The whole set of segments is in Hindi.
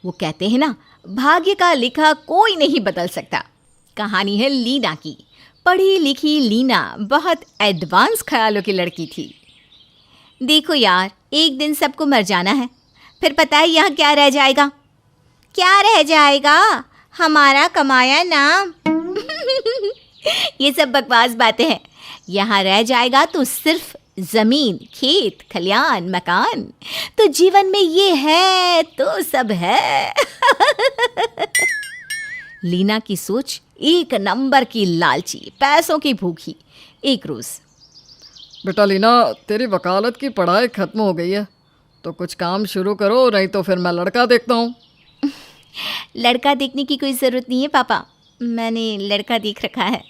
वो कहते हैं ना, भाग्य का लिखा कोई नहीं बदल सकता। कहानी है लीना की। पढ़ी लिखी लीना बहुत एडवांस ख्यालों की लड़की थी। देखो यार, एक दिन सबको मर जाना है, फिर पता है यहाँ क्या रह जाएगा? क्या रह जाएगा? हमारा कमाया नाम। ये सब बकवास बातें हैं। यहाँ रह जाएगा तो सिर्फ जमीन, खेत, खलियान, मकान। तो जीवन में ये है तो सब है। लीना की सोच एक नंबर की लालची, पैसों की भूखी। एक रोज, बेटा लीना, तेरी वकालत की पढ़ाई खत्म हो गई है तो कुछ काम शुरू करो, नहीं तो फिर मैं लड़का देखता हूँ। लड़का देखने की कोई ज़रूरत नहीं है पापा, मैंने लड़का देख रखा है।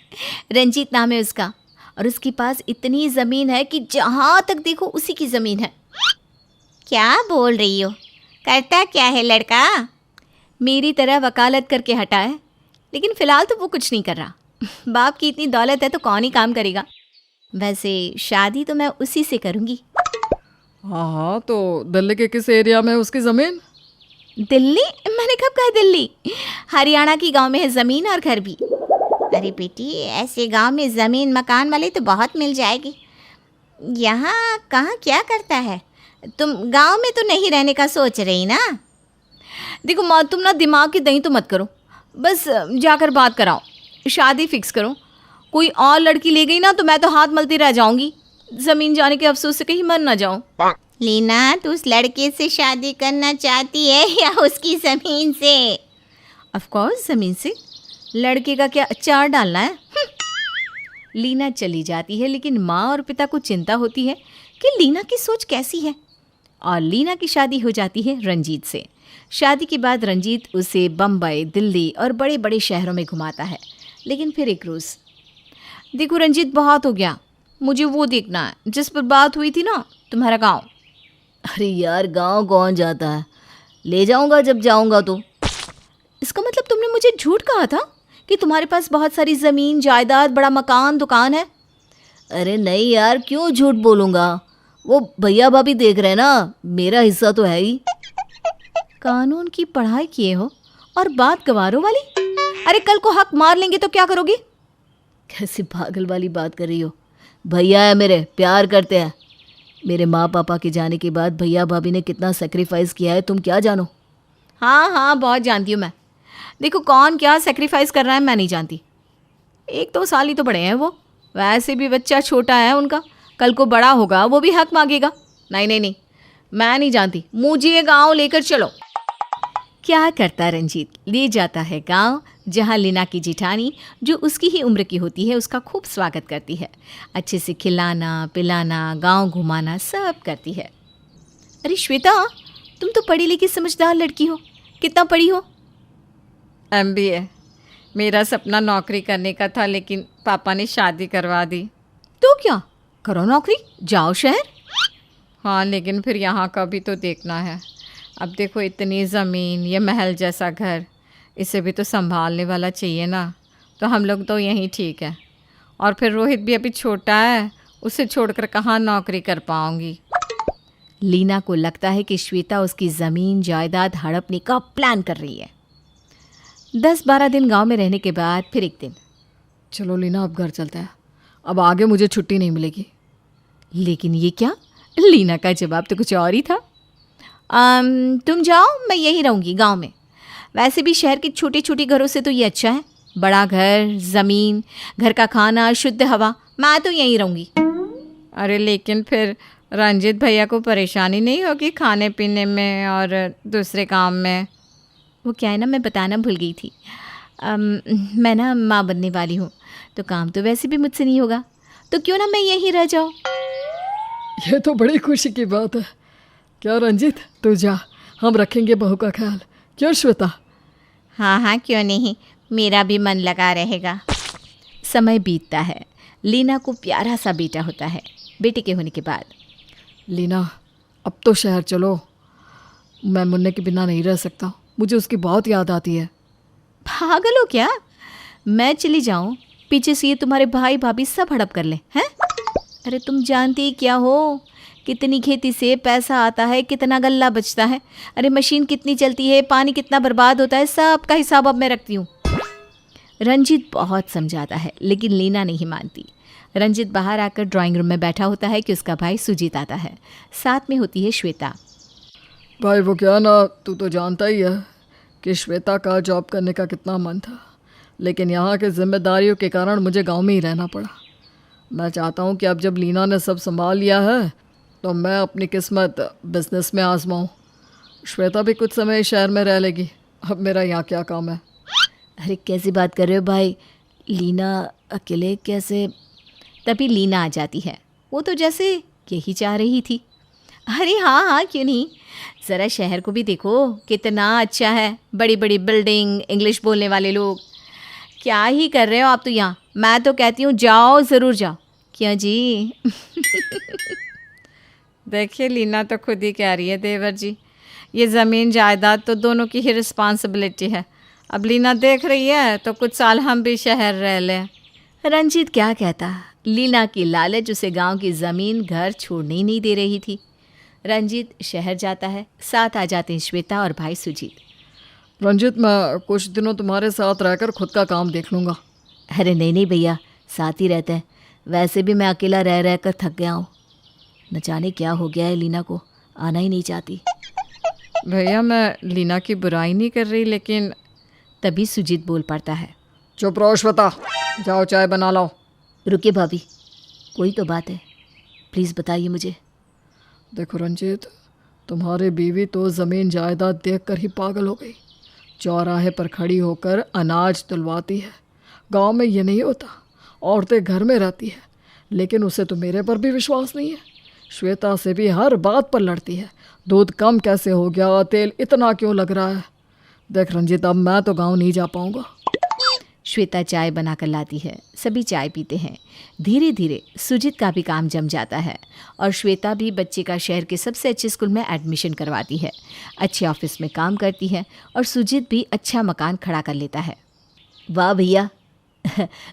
रंजीत नाम है उसका, और उसके पास इतनी ज़मीन है कि जहाँ तक देखो उसी की ज़मीन है। क्या बोल रही हो? करता क्या है लड़का? मेरी तरह वकालत करके हटा है, लेकिन फ़िलहाल तो वो कुछ नहीं कर रहा। बाप की इतनी दौलत है तो कौन ही काम करेगा। वैसे शादी तो मैं उसी से करूँगी। हाँ, तो दिल्ली के किस एरिया में है उसकी ज़मीन? दिल्ली? मैंने कब कहा दिल्ली? हरियाणा की गांव में है ज़मीन और घर भी। अरे बेटी, ऐसे गांव में ज़मीन मकान वाले तो बहुत मिल जाएगी। यहाँ कहाँ क्या करता है? तुम गांव में तो नहीं रहने का सोच रही ना? देखो माँ, तुम ना दिमाग की दही तो मत करो, बस जाकर बात कराओ, शादी फिक्स करो। कोई और लड़की ले गई ना तो मैं तो हाथ मलती रह जाऊंगी। ज़मीन जाने के अफसोस से कहीं मर ना जाऊं। लीना, तू उस लड़के से शादी करना चाहती है या उसकी ज़मीन से? ऑफ कोर्स ज़मीन से। लड़के का क्या अचार डालना है? लीना चली जाती है, लेकिन माँ और पिता को चिंता होती है कि लीना की सोच कैसी है। और लीना की शादी हो जाती है रंजीत से। शादी के बाद रंजीत उसे बम्बई, दिल्ली और बड़े बड़े शहरों में घुमाता है। लेकिन फिर एक रोज़, देखो रंजीत, बहुत हो गया, मुझे वो देखना है जिस पर बात हुई थी ना, तुम्हारा गाँव। अरे यार, गांव कौन जाता है? ले जाऊंगा जब जाऊंगा तो। इसका मतलब तुमने मुझे झूठ कहा था कि तुम्हारे पास बहुत सारी ज़मीन जायदाद, बड़ा मकान, दुकान है। अरे नहीं यार, क्यों झूठ बोलूंगा? वो भैया भाभी देख रहे हैं ना, मेरा हिस्सा तो है ही। कानून की पढ़ाई किए हो और बात गवारों वाली? अरे कल को हक मार लेंगे तो क्या करोगी? कैसी पागल वाली बात कर रही हो? भैया है मेरे, प्यार करते हैं। मेरे माँ पापा के जाने के बाद भैया भाभी ने कितना सेक्रीफाइस किया है, तुम क्या जानो? हाँ हाँ, बहुत जानती हूँ मैं। देखो, कौन क्या सेक्रीफाइस कर रहा है मैं नहीं जानती। 1-2 साल ही तो बड़े हैं वो, वैसे भी बच्चा छोटा है उनका। कल को बड़ा होगा वो भी हक मांगेगा। नहीं नहीं नहीं, मैं नहीं जानती, मुझे गाँव लेकर चलो। क्या करता रंजीत? ले जाता है गांव, जहां लीना की जिठानी, जो उसकी ही उम्र की होती है, उसका खूब स्वागत करती है। अच्छे से खिलाना पिलाना, गांव घुमाना सब करती है। अरे श्वेता, तुम तो पढ़ी लिखी समझदार लड़की हो। कितना पढ़ी हो? MBA। मेरा सपना नौकरी करने का था, लेकिन पापा ने शादी करवा दी। तो क्या करो, नौकरी जाओ शहर। हाँ, लेकिन फिर यहाँ का भी तो देखना है। अब देखो, इतनी ज़मीन, ये महल जैसा घर, इसे भी तो संभालने वाला चाहिए ना। तो हम लोग तो यहीं ठीक है। और फिर रोहित भी अभी छोटा है, उसे छोड़कर कहाँ नौकरी कर पाऊँगी। लीना को लगता है कि श्वेता उसकी ज़मीन जायदाद हड़पने का प्लान कर रही है। 10-12 दिन गांव में रहने के बाद फिर एक दिन, चलो लीना, अब घर चलते हैं, अब आगे मुझे छुट्टी नहीं मिलेगी। लेकिन ये क्या? लीना का जवाब तो कुछ और ही था। तुम जाओ, मैं यहीं रहूँगी गांव में। वैसे भी शहर के छोटे छोटे घरों से तो ये अच्छा है, बड़ा घर, ज़मीन, घर का खाना, शुद्ध हवा। मैं तो यहीं रहूँगी। अरे लेकिन फिर रंजीत भैया को परेशानी नहीं होगी खाने पीने में और दूसरे काम में? वो क्या है ना, मैं बताना भूल गई थी। मैं ना माँ बनने वाली हूँ, तो काम तो वैसे भी मुझसे नहीं होगा, तो क्यों ना मैं यहीं रह जाऊँ। ये तो बड़ी खुशी की बात है। क्या रंजीत, तू जा, हम रखेंगे बहू का ख्याल। क्यों श्वेता? हाँ हाँ, क्यों नहीं, मेरा भी मन लगा रहेगा। समय बीतता है। लीना को प्यारा सा बेटा होता है। बेटे के होने के बाद, लीना, अब तो शहर चलो, मैं मुन्ने के बिना नहीं रह सकता, मुझे उसकी बहुत याद आती है। पागल हो क्या? मैं चली जाऊँ, पीछे से ये तुम्हारे भाई भाभी सब हड़प कर लें हैं? अरे तुम जानती क्या हो कितनी खेती से पैसा आता है, कितना गल्ला बचता है, अरे मशीन कितनी चलती है, पानी कितना बर्बाद होता है, सब का हिसाब अब मैं रखती हूँ। रंजीत बहुत समझाता है लेकिन लीना नहीं मानती। रंजीत बाहर आकर ड्राइंग रूम में बैठा होता है कि उसका भाई सुजीत आता है, साथ में होती है श्वेता। भाई वो क्या ना, तू तो जानता ही है कि श्वेता का जॉब करने का कितना मन था, लेकिन यहाँ के जिम्मेदारियों के कारण मुझे गांव में ही रहना पड़ा। मैं चाहता हूँ कि अब जब लीना ने सब संभाल लिया है तो मैं अपनी किस्मत बिजनेस में आजमाऊँ। श्वेता भी कुछ समय शहर में रह लेगी, अब मेरा यहाँ क्या काम है। अरे कैसी बात कर रहे हो भाई, लीना अकेले कैसे? तभी लीना आ जाती है। वो तो जैसे यही चाह रही थी। अरे हाँ हाँ, क्यों नहीं, ज़रा शहर को भी देखो कितना अच्छा है, बड़ी बड़ी बिल्डिंग, इंग्लिश बोलने वाले लोग। क्या ही कर रहे हो आप तो यहाँ, मैं तो कहती हूँ जाओ, ज़रूर जाओ। क्यों जी? देखिए लीना तो खुद ही कह रही है देवर जी, ये ज़मीन जायदाद तो दोनों की ही रिस्पॉन्सिबिलिटी है। अब लीना देख रही है तो कुछ साल हम भी शहर रह लें। रंजीत क्या कहता, लीना की लालच उसे गांव की ज़मीन घर छोड़ने ही नहीं दे रही थी। रंजीत शहर जाता है, साथ आ जाते हैं श्वेता और भाई सुजीत। रंजीत, मैं कुछ दिनों तुम्हारे साथ रहकर खुद का काम देख लूँगा। अरे नहीं नहीं भैया, साथ ही रहते हैं, वैसे भी मैं अकेला रह रह कर थक गया हूँ। न जाने क्या हो गया है, लीना को आना ही नहीं चाहती। भैया मैं लीना की बुराई नहीं कर रही, लेकिन तभी सुजीत बोल पड़ता है। चुप रहो श्वेता, जाओ चाय बना लाओ। रुकिए भाभी, कोई तो बात है, प्लीज़ बताइए मुझे। देखो रंजीत, तुम्हारी बीवी तो ज़मीन जायदाद देखकर ही पागल हो गई। चौराहे पर खड़ी होकर अनाज तुलवाती है। गांव में ये नहीं होता, औरतें घर में रहती है, लेकिन उसे तो मेरे पर भी विश्वास नहीं है। श्वेता से भी हर बात पर लड़ती है, दूध कम कैसे हो गया, तेल इतना क्यों लग रहा है। देख रंजीत, अब मैं तो गांव नहीं जा पाऊंगा। श्वेता चाय बनाकर लाती है, सभी चाय पीते हैं। धीरे धीरे सुजीत का भी काम जम जाता है और श्वेता भी बच्चे का शहर के सबसे अच्छे स्कूल में एडमिशन करवाती है, अच्छे ऑफिस में काम करती है और सुजीत भी अच्छा मकान खड़ा कर लेता है। वाह भैया,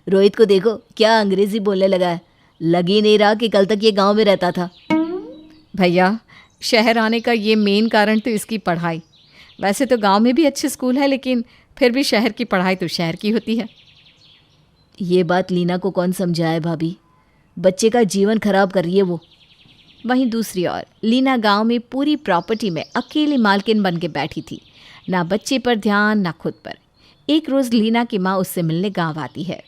रोहित को देखो क्या अंग्रेज़ी बोलने लगा है, लग ही नहीं रहा कि कल तक ये गांव में रहता था। भैया शहर आने का ये मेन कारण तो इसकी पढ़ाई। वैसे तो गांव में भी अच्छे स्कूल है, लेकिन फिर भी शहर की पढ़ाई तो शहर की होती है। ये बात लीना को कौन समझाए भाभी, बच्चे का जीवन खराब कर रही है वो। वहीं दूसरी ओर लीना गांव में पूरी प्रॉपर्टी में अकेली मालकिन बन के बैठी थी, ना बच्चे पर ध्यान ना खुद पर। एक रोज़ लीना की माँ उससे मिलने गांव आती है।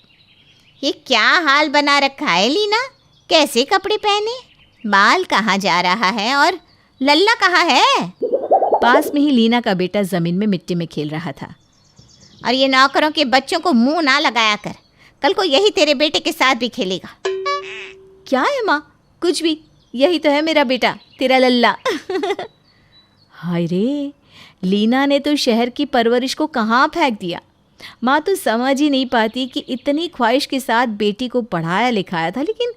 ये क्या हाल बना रखा है लीना, कैसे कपड़े पहने, बाल कहाँ जा रहा है और लल्ला कहाँ है? पास में ही लीना का बेटा ज़मीन में मिट्टी में खेल रहा था। और ये नौकरों के बच्चों को मुंह ना लगाया कर, कल को यही तेरे बेटे के साथ भी खेलेगा। क्या है माँ, कुछ भी, यही तो है मेरा बेटा, तेरा लल्ला। हाय रे, लीना ने तो शहर की परवरिश को कहाँ फेंक दिया। माँ तो समझ ही नहीं पाती कि इतनी ख्वाहिश के साथ बेटी को पढ़ाया लिखाया था, लेकिन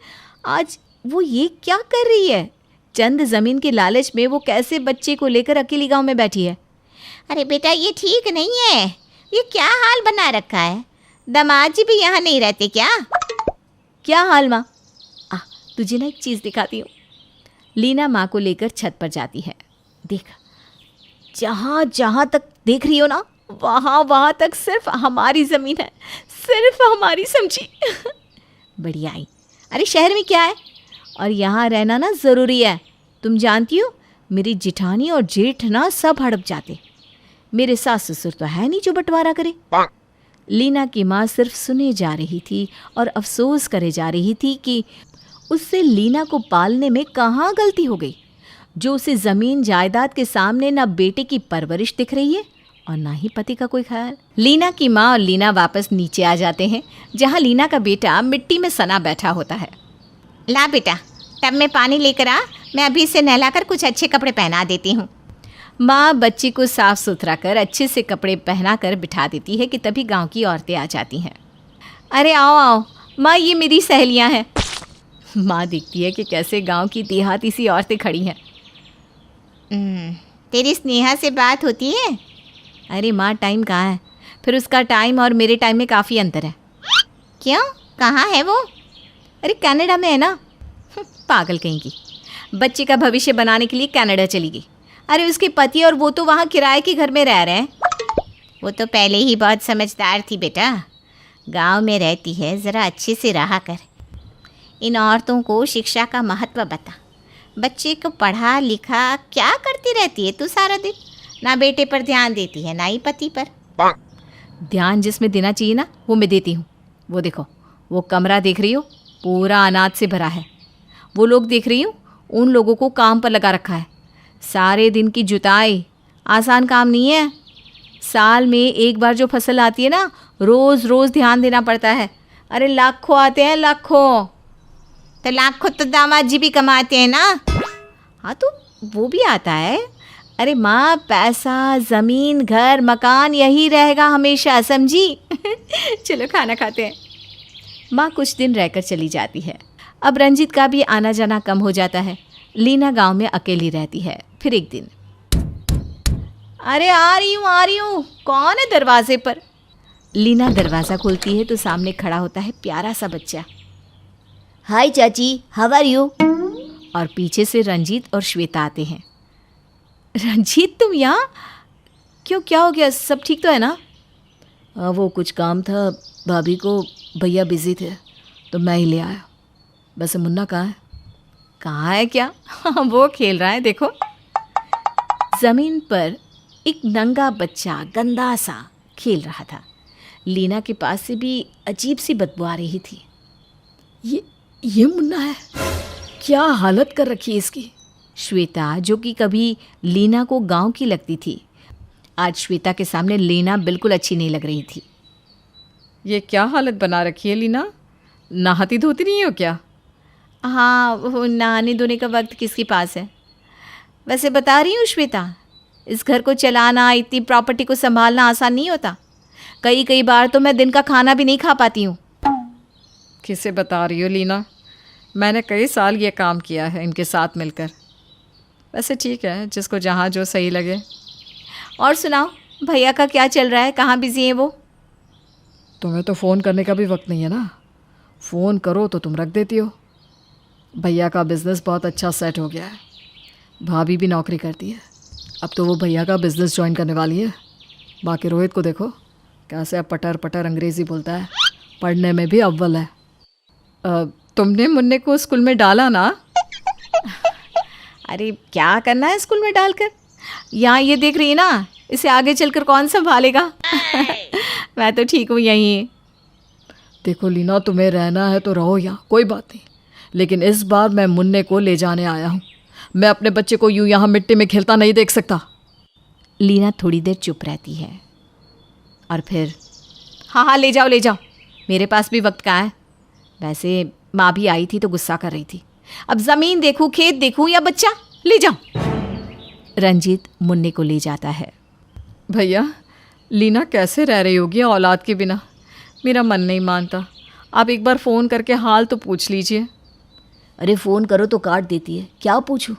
आज वो ये क्या कर रही है। चंद ज़मीन के लालच में वो कैसे बच्चे को लेकर अकेली गांव में बैठी है। अरे बेटा ये ठीक नहीं है, ये क्या हाल बना रखा है, दामाद जी भी यहाँ नहीं रहते क्या? क्या हाल माँ? तुझे ना एक चीज़ दिखाती हूँ। लीना माँ को लेकर छत पर जाती है। देख, जहाँ जहाँ तक देख रही हो ना, वहाँ वहाँ तक सिर्फ हमारी ज़मीन है, सिर्फ हमारी, समझी? बढ़िया आई। अरे शहर में क्या है, और यहाँ रहना ना ज़रूरी है। तुम जानती हो मेरी जिठानी और जेठ ना सब हड़प जाते, मेरे सास ससुर तो है नहीं जो बंटवारा करे। लीना की माँ सिर्फ सुने जा रही थी और अफसोस करे जा रही थी कि उससे लीना को पालने में कहाँ गलती हो गई, जो उसे ज़मीन जायदाद के सामने ना बेटे की परवरिश दिख रही है और ना ही पति का कोई ख्याल। लीना की माँ और लीना वापस नीचे आ जाते हैं, जहाँ लीना का बेटा मिट्टी में सना बैठा होता है। ला बेटा, टब में पानी लेकर आ, मैं अभी इसे नहलाकर कुछ अच्छे कपड़े पहना देती हूँ। माँ बच्ची को साफ सुथरा कर अच्छे से कपड़े पहना कर बिठा देती है कि तभी गांव की औरतें आ जाती हैं। अरे आओ आओ माँ, ये मेरी सहेलियाँ हैं। माँ देखती है कि कैसे गांव की देहाती सी औरतें खड़ी हैं। तेरी स्नेहा से बात होती है? अरे माँ टाइम कहाँ है, फिर उसका टाइम और मेरे टाइम में काफ़ी अंतर है। क्यों, कहाँ है वो? अरे कनाडा में है ना। पागल कहीं की। बच्चे का भविष्य बनाने के लिए कनाडा चली गई। अरे उसके पति और वो तो वहाँ किराए के घर में रह रहे हैं। वो तो पहले ही बहुत समझदार थी बेटा। गांव में रहती है, ज़रा अच्छे से रहा कर। इन औरतों को शिक्षा का महत्व बता। बच्चे को पढ़ा लिखा क्या करती रहती है तू सारा दिन? ना बेटे पर ध्यान देती है, ना ही पति पर। ध्यान जिसमें देना चाहिए ना वो मैं देती हूँ। वो देखो, वो कमरा देख रही हो, पूरा अनाज से भरा है। वो लोग देख रही हो, उन लोगों को काम पर लगा रखा है। सारे दिन की जुताई आसान काम नहीं है। साल में एक बार जो फसल आती है ना, रोज़ रोज़ ध्यान देना पड़ता है। अरे लाखों आते हैं, लाखों। तो लाखों तो दामाद जी भी कमाते हैं ना। हाँ तो वो भी आता है। अरे माँ, पैसा, ज़मीन, घर, मकान यही रहेगा हमेशा, समझी? चलो खाना खाते हैं। माँ कुछ दिन रहकर चली जाती है। अब रंजीत का भी आना जाना कम हो जाता है। लीना गांव में अकेली रहती है। फिर एक दिन, अरे आ रही हूँ, कौन है दरवाजे पर? लीना दरवाज़ा खोलती है तो सामने खड़ा होता है प्यारा सा बच्चा। हाय चाची, हाउ आर यू? और पीछे से रंजीत और श्वेता आते हैं। रंजीत, तुम यहाँ क्यों? क्या हो गया? सब ठीक तो है ना? वो कुछ काम था, भाभी को भैया बिजी थे तो मैं ही ले आया। वैसे मुन्ना कहाँ है? कहाँ है क्या? वो खेल रहा है, देखो। ज़मीन पर एक नंगा बच्चा गंदा सा खेल रहा था। लीना के पास से भी अजीब सी बदबू आ रही थी। ये मुन्ना है? क्या हालत कर रखी है इसकी। श्वेता, जो कि कभी लीना को गांव की लगती थी, आज श्वेता के सामने लीना बिल्कुल अच्छी नहीं लग रही थी। ये क्या हालत बना रखी है लीना? नहाती धोती नहीं हो क्या? हाँ, वो नहाने धोने का वक्त किसके पास है? वैसे बता रही हूँ श्वेता, इस घर को चलाना, इतनी प्रॉपर्टी को संभालना आसान नहीं होता। कई बार तो मैं दिन का खाना भी नहीं खा पाती हूँ। किसे बता रही हो लीना? मैंने कई साल ये काम किया है इनके साथ मिलकर। वैसे ठीक है, जिसको जहाँ जो सही लगे। और सुनाओ, भैया का क्या चल रहा है? कहाँ बिजी हैं वो? तुम्हें तो फ़ोन करने का भी वक्त नहीं है ना। फ़ोन करो तो तुम रख देती हो। भैया का बिज़नेस बहुत अच्छा सेट हो गया है। भाभी भी नौकरी करती है। अब तो वो भैया का बिज़नेस ज्वाइन करने वाली है। बाकी रोहित को देखो, कैसे अब पटर पटर अंग्रेज़ी बोलता है, पढ़ने में भी अव्वल है। तुमने मुन्ने को स्कूल में डाला ना? अरे क्या करना है स्कूल में डालकर? यहाँ ये देख रही है ना, इसे आगे चलकर कौन संभालेगा? मैं तो ठीक हूँ यहीं। देखो लीना, तुम्हें रहना है तो रहो यहाँ, कोई बात नहीं। लेकिन इस बार मैं मुन्ने को ले जाने आया हूँ। मैं अपने बच्चे को यूँ यहाँ मिट्टी में खेलता नहीं देख सकता। लीना थोड़ी देर चुप रहती है और फिर, हाँ ले जाओ, मेरे पास भी वक्त कहाँ है। वैसे माँ भी आई थी तो गुस्सा कर रही थी। अब ज़मीन देखूँ, खेत देखूँ या बच्चा? ले जाओ। रंजीत मुन्ने को ले जाता है। भैया, लीना कैसे रह रही होगी औलाद के बिना? मेरा मन नहीं मानता। आप एक बार फ़ोन करके हाल तो पूछ लीजिए। अरे फ़ोन करो तो काट देती है, क्या पूछूं?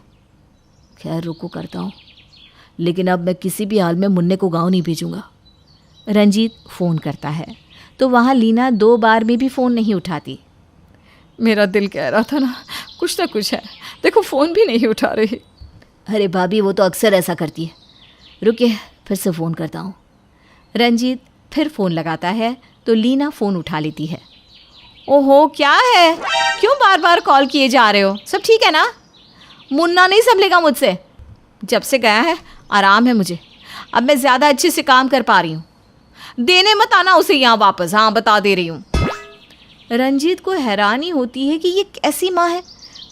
खैर रुको, करता हूँ। लेकिन अब मैं किसी भी हाल में मुन्ने को गाँव नहीं भेजूँगा। रंजीत फ़ोन करता है तो वहाँ लीना 2 बार में भी फ़ोन नहीं उठाती। मेरा दिल कह रहा था ना कुछ है। देखो फ़ोन भी नहीं उठा रही। अरे भाभी, वो तो अक्सर ऐसा करती है। रुकिए, फिर से फ़ोन करता हूँ। रंजीत फिर फ़ोन लगाता है तो लीना फ़ोन उठा लेती है। ओहो, क्या है? क्यों बार बार कॉल किए जा रहे हो? सब ठीक है ना? मुन्ना नहीं संभलेगा मुझसे। जब से गया है आराम है मुझे। अब मैं ज़्यादा अच्छे से काम कर पा रही हूँ। देने मत आना उसे यहाँ वापस। हाँ, बता दे रही हूँ। रंजीत को हैरानी होती है कि ये कैसी माँ है,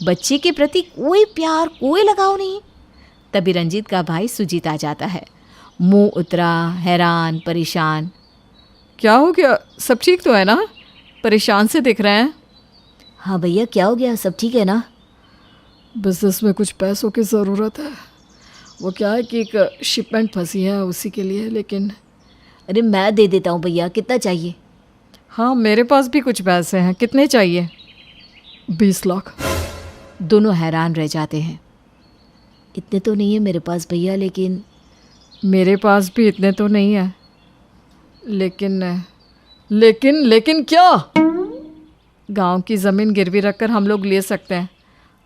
बच्चे के प्रति कोई प्यार, कोई लगाव नहीं। तभी रंजीत का भाई सुजीत आ जाता है, मुंह उतरा, हैरान, परेशान। क्या हो गया? सब ठीक तो है ना? परेशान से दिख रहे हैं। हाँ भैया, क्या हो गया? सब ठीक है ना? बिज़नेस में कुछ पैसों की ज़रूरत है। वो क्या है कि एक शिपमेंट फंसी है, उसी के लिए। लेकिन अरे मैं दे देता हूँ भैया, कितना चाहिए? हाँ, मेरे पास भी कुछ पैसे हैं। कितने चाहिए? 20 लाख। दोनों हैरान रह जाते हैं। इतने तो नहीं है मेरे पास भैया, लेकिन मेरे पास भी इतने तो नहीं है। लेकिन क्या? गांव की ज़मीन गिरवी रखकर हम लोग ले सकते हैं।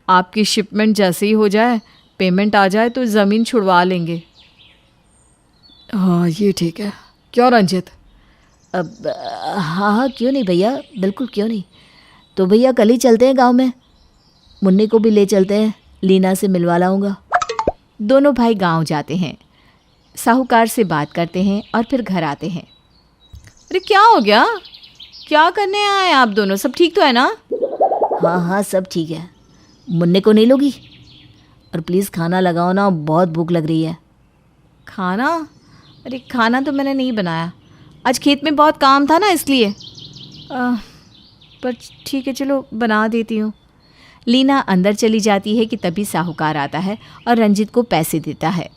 आपकी शिपमेंट जैसे ही हो जाए, पेमेंट आ जाए तो ज़मीन छुड़वा लेंगे। हाँ ये ठीक है। क्यों रंजित? अब हाँ हाँ, क्यों नहीं भैया, बिल्कुल क्यों नहीं। तो भैया कल ही चलते हैं गांव में, मुन्नी को भी ले चलते हैं, लीना से मिलवा लाऊंगा। दोनों भाई गांव जाते हैं, साहूकार से बात करते हैं और फिर घर आते हैं। अरे क्या हो गया, क्या करने आए आप दोनों? सब ठीक तो है ना? हाँ हाँ सब ठीक है। मुन्नी को नहीं लोगी? और प्लीज़ खाना लगाओ ना, बहुत भूख लग रही है। खाना? अरे खाना तो मैंने नहीं बनाया, आज खेत में बहुत काम था ना इसलिए। पर ठीक है, चलो बना देती हूँ। लीना अंदर चली जाती है कि तभी साहूकार आता है और रंजित को पैसे देता है।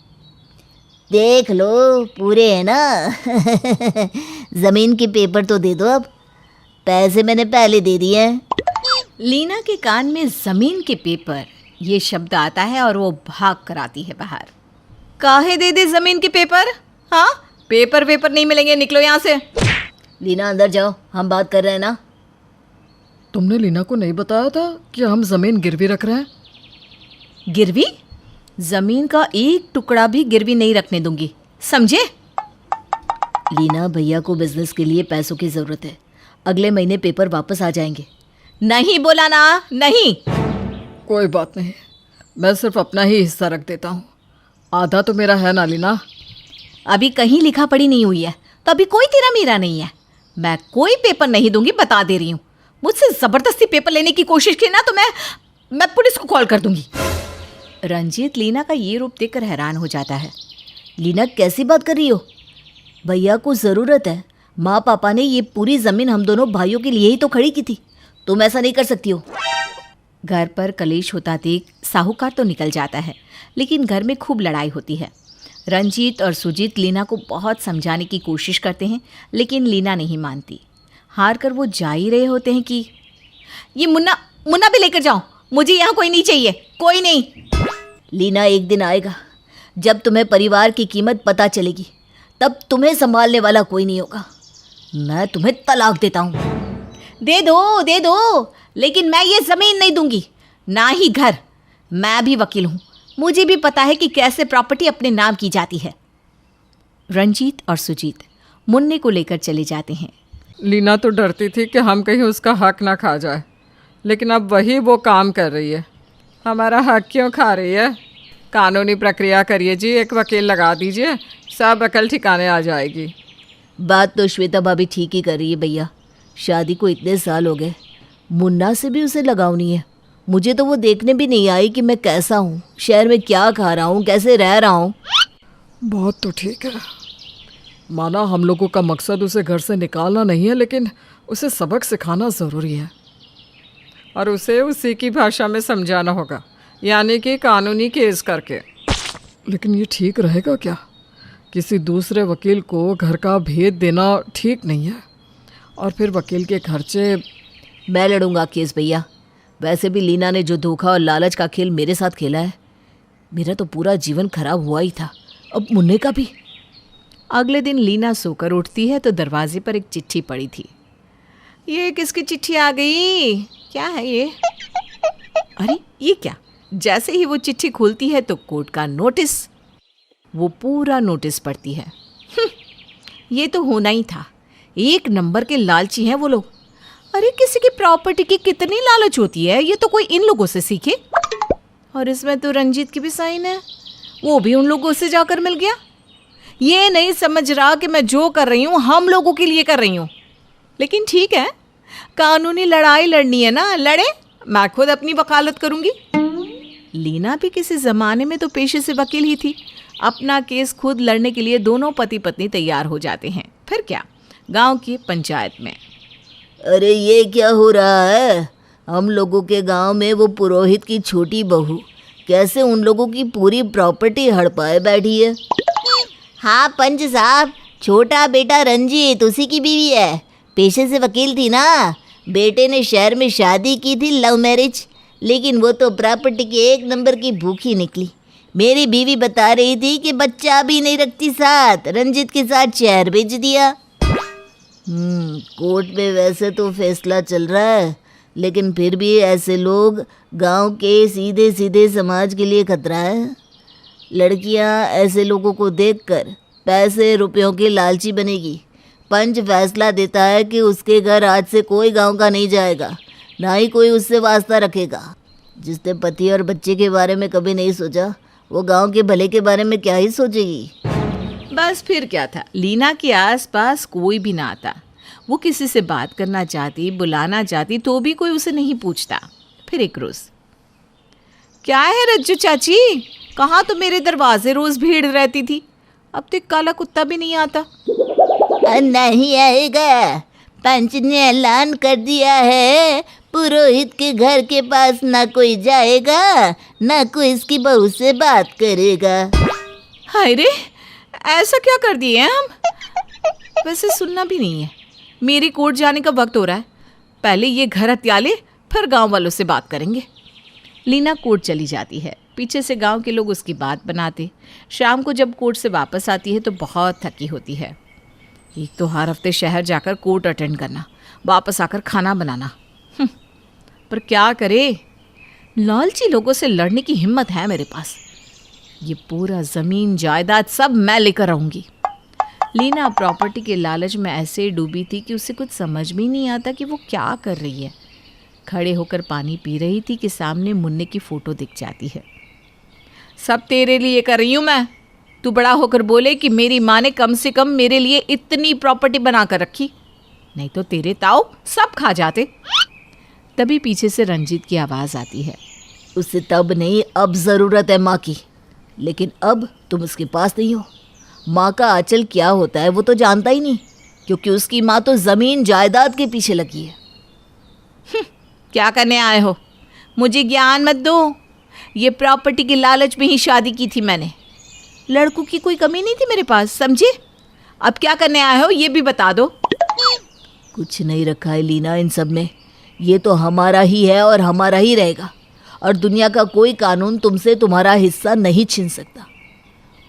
देख लो पूरे है ना। ज़मीन के पेपर तो दे दो, अब पैसे मैंने पहले दे दिए हैं। लीना के कान में ज़मीन के पेपर ये शब्द आता है और वो भाग कर आती है बाहर। काहे दे दे ज़मीन के पेपर? हाँ, पेपर वेपर नहीं मिलेंगे, निकलो यहाँ से। लीना अंदर जाओ, हम बात कर रहे हैं ना। तुमने लीना को नहीं बताया था कि हम ज़मीन गिरवी रख रहे हैं? गिरवी? ज़मीन का एक टुकड़ा भी गिरवी नहीं रखने दूंगी, समझे? लीना, भैया को बिजनेस के लिए पैसों की ज़रूरत है, अगले महीने पेपर वापस आ जाएंगे। नहीं बोला ना, नहीं। कोई बात नहीं, मैं सिर्फ अपना ही हिस्सा रख देता हूँ, आधा तो मेरा है ना लीना। अभी कहीं लिखा पढ़ी नहीं हुई है तो अभी कोई तेरा मेरा नहीं है। मैं कोई पेपर नहीं दूंगी, बता दे रही हूँ। मुझसे ज़बरदस्ती पेपर लेने की कोशिश की ना तो मैं पुलिस को कॉल कर दूंगी। रंजीत लीना का ये रूप देखकर हैरान हो जाता है। लीना कैसी बात कर रही हो? भैया को ज़रूरत है, माँ पापा ने ये पूरी ज़मीन हम दोनों भाइयों के लिए ही तो खड़ी की थी, तुम ऐसा नहीं कर सकती हो। घर पर कलेश होता देख साहूकार तो निकल जाता है, लेकिन घर में खूब लड़ाई होती है। रंजीत और सुजीत लीना को बहुत समझाने की कोशिश करते हैं, लेकिन लीना नहीं मानती। हार कर वो जा ही रहे होते हैं कि ये मुन्ना भी लेकर जाओ, मुझे यहाँ कोई नहीं चाहिए, कोई नहीं। लीना, एक दिन आएगा जब तुम्हें परिवार की कीमत पता चलेगी, तब तुम्हें संभालने वाला कोई नहीं होगा। मैं तुम्हें तलाक देता हूँ। दे दो, लेकिन मैं ये ज़मीन नहीं दूंगी, ना ही घर। मैं भी वकील हूँ, मुझे भी पता है कि कैसे प्रॉपर्टी अपने नाम की जाती है। रंजीत और सुजीत मुन्ने को लेकर चले जाते हैं। लीना तो डरती थी कि हम कहीं उसका हक ना खा जाए, लेकिन अब वही वो काम कर रही है। हमारा हक क्यों खा रही है? कानूनी प्रक्रिया करिए जी, एक वकील लगा दीजिए, सब अकल ठिकाने आ जाएगी। बात तो श्वेता भाभी ठीक ही कर रही है भैया, शादी को इतने साल हो गए, मुन्ना से भी उसे लगाव नहीं है। मुझे तो वो देखने भी नहीं आई कि मैं कैसा हूँ, शहर में क्या खा रहा हूँ, कैसे रह रहा हूँ। बात तो ठीक है, माना हम लोगों का मकसद उसे घर से निकालना नहीं है, लेकिन उसे सबक सिखाना ज़रूरी है और उसे उसी की भाषा में समझाना होगा, यानी कि कानूनी केस करके। लेकिन ये ठीक रहेगा क्या? किसी दूसरे वकील को घर का भेद देना ठीक नहीं है, और फिर वकील के खर्चे। मैं लड़ूंगा केस भैया। वैसे भी लीना ने जो धोखा और लालच का खेल मेरे साथ खेला है, मेरा तो पूरा जीवन खराब हुआ ही था, अब मुन्ने का भी। अगले दिन लीना सोकर उठती है तो दरवाजे पर एक चिट्ठी पड़ी थी। ये किसकी चिट्ठी आ गई? क्या है ये? अरे ये क्या? जैसे ही वो चिट्ठी खुलती है तो कोर्ट का नोटिस। वो पूरा नोटिस पढ़ती है। ये तो होना ही था, एक नंबर के लालची हैं वो लोग। अरे किसी की प्रॉपर्टी की कितनी लालच होती है, ये तो कोई इन लोगों से सीखे। और इसमें तो रंजीत की भी साइन है, वो भी उन लोगों से जाकर मिल गया। ये नहीं समझ रहा कि मैं जो कर रही हूँ हम लोगों के लिए कर रही हूँ। लेकिन ठीक है, कानूनी लड़ाई लड़नी है ना, लड़े, मैं खुद अपनी वकालत करूँगी। लीना भी किसी ज़माने में तो पेशे से वकील ही थी। अपना केस खुद लड़ने के लिए दोनों पति पत्नी तैयार हो जाते हैं। फिर क्या, गांव की पंचायत में। अरे ये क्या हो रहा है? हम लोगों के गांव में वो पुरोहित की छोटी बहू कैसे उन लोगों की पूरी प्रॉपर्टी हड़पाए बैठी है। हाँ पंच साहब, छोटा बेटा रंजीत उसी की बीवी है, पेशे से वकील थी ना। बेटे ने शहर में शादी की थी, लव मैरिज, लेकिन वो तो प्रॉपर्टी के एक नंबर की भूखी निकली। मेरी बीवी बता रही थी कि बच्चा भी नहीं रखती साथ, रंजीत के साथ शहर भेज दिया। कोर्ट में वैसे तो फैसला चल रहा है, लेकिन फिर भी ऐसे लोग गांव के सीधे सीधे समाज के लिए खतरा है। लड़कियां ऐसे लोगों को देखकर पैसे रुपयों की लालची बनेगी। पंच फैसला देता है कि उसके घर आज से कोई गांव का नहीं जाएगा, ना ही कोई उससे वास्ता रखेगा। जिसने पति और बच्चे के बारे में कभी नहीं सोचा, वो गांव के भले के बारे में क्या ही सोचेगी। बस फिर क्या था, लीना के आसपास कोई भी ना आता। वो किसी से बात करना चाहती, बुलाना चाहती तो भी कोई उसे नहीं पूछता। फिर एक रोज़, क्या है रज्जू चाची, कहाँ तो मेरे दरवाजे रोज़ भीड़ रहती थी, अब तो एक काला कुत्ता भी नहीं आता। नहीं आएगा, पंच ने ऐलान कर दिया है, पुरोहित के घर के पास ना कोई जाएगा, ना कोई इसकी बहू से बात करेगा। हाय रे, ऐसा क्या कर दिए हैं हम? वैसे सुनना भी नहीं है, मेरी कोर्ट जाने का वक्त हो रहा है। पहले ये घर हत्या ले, फिर गांव वालों से बात करेंगे। लीना कोर्ट चली जाती है। पीछे से गांव के लोग उसकी बात बनाते। शाम को जब कोर्ट से वापस आती है तो बहुत थकी होती है। एक तो हर हफ्ते शहर जाकर कोर्ट अटेंड करना, वापस आकर खाना बनाना। पर क्या करे, लालची लोगों से लड़ने की हिम्मत है मेरे पास। ये पूरा ज़मीन जायदाद सब मैं लेकर आऊँगी। लीना प्रॉपर्टी के लालच में ऐसे डूबी थी कि उसे कुछ समझ में ही नहीं आता कि वो क्या कर रही है। खड़े होकर पानी पी रही थी कि सामने मुन्ने की फ़ोटो दिख जाती है। सब तेरे लिए कर रही हूँ मैं। तू बड़ा होकर बोले कि मेरी माँ ने कम से कम मेरे लिए इतनी प्रॉपर्टी बना कर रखी, नहीं तो तेरे ताऊ सब खा जाते। तभी पीछे से रंजीत की आवाज़ आती है। उसे तब नहीं, अब ज़रूरत है माँ की, लेकिन अब तुम उसके पास नहीं हो। माँ का आंचल क्या होता है वो तो जानता ही नहीं, क्योंकि उसकी माँ तो ज़मीन जायदाद के पीछे लगी है। क्या करने आए हो? मुझे ज्ञान मत दो। ये प्रॉपर्टी के लालच में ही शादी की थी मैंने। लड़कों की कोई कमी नहीं थी मेरे पास, समझे? अब क्या करने आए हो ये भी बता दो। कुछ नहीं रखा है लीना इन सब में। ये तो हमारा ही है और हमारा ही रहेगा, और दुनिया का कोई कानून तुमसे तुम्हारा हिस्सा नहीं छीन सकता।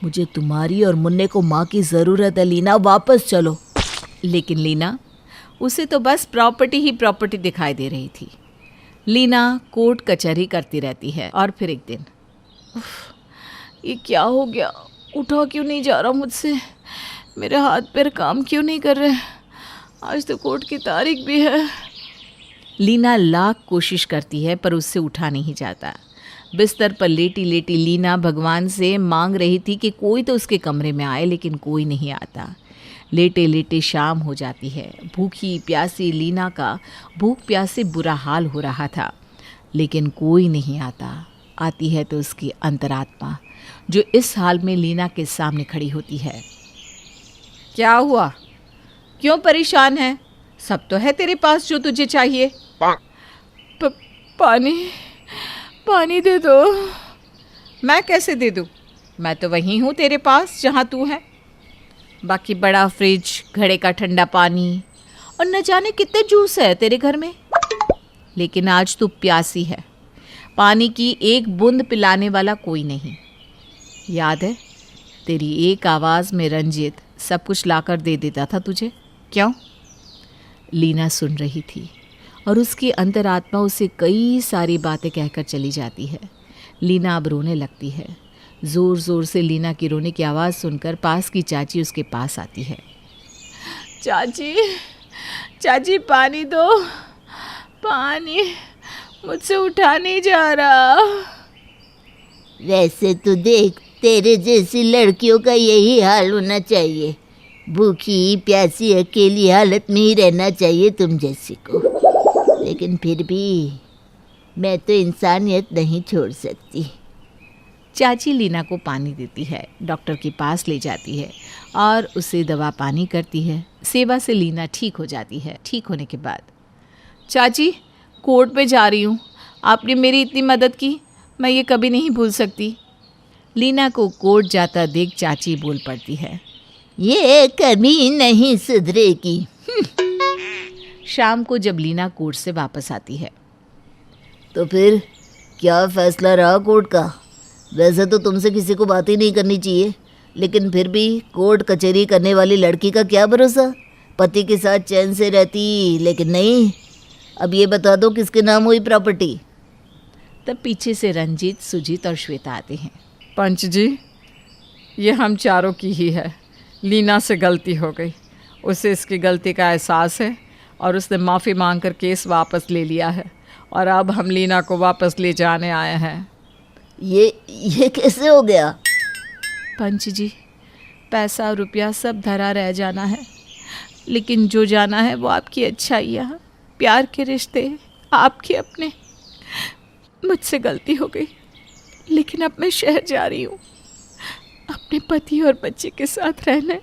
मुझे तुम्हारी और मुन्ने को माँ की ज़रूरत है लीना, वापस चलो। लेकिन लीना, उसे तो बस प्रॉपर्टी ही प्रॉपर्टी दिखाई दे रही थी। लीना कोर्ट कचहरी करती रहती है। और फिर एक दिन, ये क्या हो गया, उठा क्यों नहीं जा रहा मुझसे, मेरे हाथ पैर काम क्यों नहीं कर रहे, आज तो कोर्ट की तारीख भी है। लीना लाख कोशिश करती है पर उससे उठा नहीं जाता। बिस्तर पर लेटी लेटी लीना भगवान से मांग रही थी कि कोई तो उसके कमरे में आए, लेकिन कोई नहीं आता। लेटे लेटे शाम हो जाती है। भूखी प्यासी लीना का भूख प्यास से बुरा हाल हो रहा था, लेकिन कोई नहीं आता। आती है तो उसकी अंतरात्मा, जो इस हाल में लीना के सामने खड़ी होती है। क्या हुआ, क्यों परेशान है? सब तो है तेरे पास जो तुझे चाहिए। पानी दे दो। मैं कैसे दे दूँ? मैं तो वहीं हूँ तेरे पास जहाँ तू है। बाकी बड़ा फ्रिज, घड़े का ठंडा पानी और न जाने कितने जूस है तेरे घर में, लेकिन आज तू प्यासी है। पानी की एक बूंद पिलाने वाला कोई नहीं। याद है तेरी एक आवाज़ में रंजीत सब कुछ लाकर दे देता था तुझे, क्यों? लीना सुन रही थी और उसकी अंतरात्मा उसे कई सारी बातें कहकर चली जाती है। लीना अब रोने लगती है। ज़ोर ज़ोर से लीना की रोने की आवाज़ सुनकर पास की चाची उसके पास आती है। चाची पानी दो, पानी मुझसे उठा नहीं जा रहा। वैसे तो देख, तेरे जैसी लड़कियों का यही हाल होना चाहिए। भूखी प्यासी अकेली हालत में ही रहना चाहिए तुम जैसी को। लेकिन फिर भी मैं तो इंसानियत नहीं छोड़ सकती। चाची लीना को पानी देती है, डॉक्टर के पास ले जाती है और उसे दवा पानी करती है। सेवा से लीना ठीक हो जाती है। ठीक होने के बाद, चाची कोर्ट पे जा रही हूँ, आपने मेरी इतनी मदद की, मैं ये कभी नहीं भूल सकती। लीना को कोर्ट जाता देख चाची बोल पड़ती है, ये कभी नहीं सुधरेगी। शाम को जब लीना कोर्ट से वापस आती है, तो फिर क्या फैसला रहा कोर्ट का? वैसे तो तुमसे किसी को बात ही नहीं करनी चाहिए, लेकिन फिर भी कोर्ट कचहरी करने वाली लड़की का क्या भरोसा। पति के साथ चैन से रहती, लेकिन नहीं, अब ये बता दो किसके नाम हुई प्रॉपर्टी? तब पीछे से रंजीत, सुजीत और श्वेता आते हैं। पंच जी, ये हम चारों की ही है। लीना से गलती हो गई, उसे इसकी गलती का एहसास है और उसने माफ़ी मांग कर केस वापस ले लिया है और अब हम लीना को वापस ले जाने आए हैं। ये कैसे हो गया? पंच जी, पैसा रुपया सब धरा रह जाना है, लेकिन जो जाना है वो आपकी अच्छाइयाँ, प्यार के रिश्ते, आपके अपने। मुझसे गलती हो गई, लेकिन अब मैं शहर जा रही हूँ अपने पति और बच्चे के साथ रहने।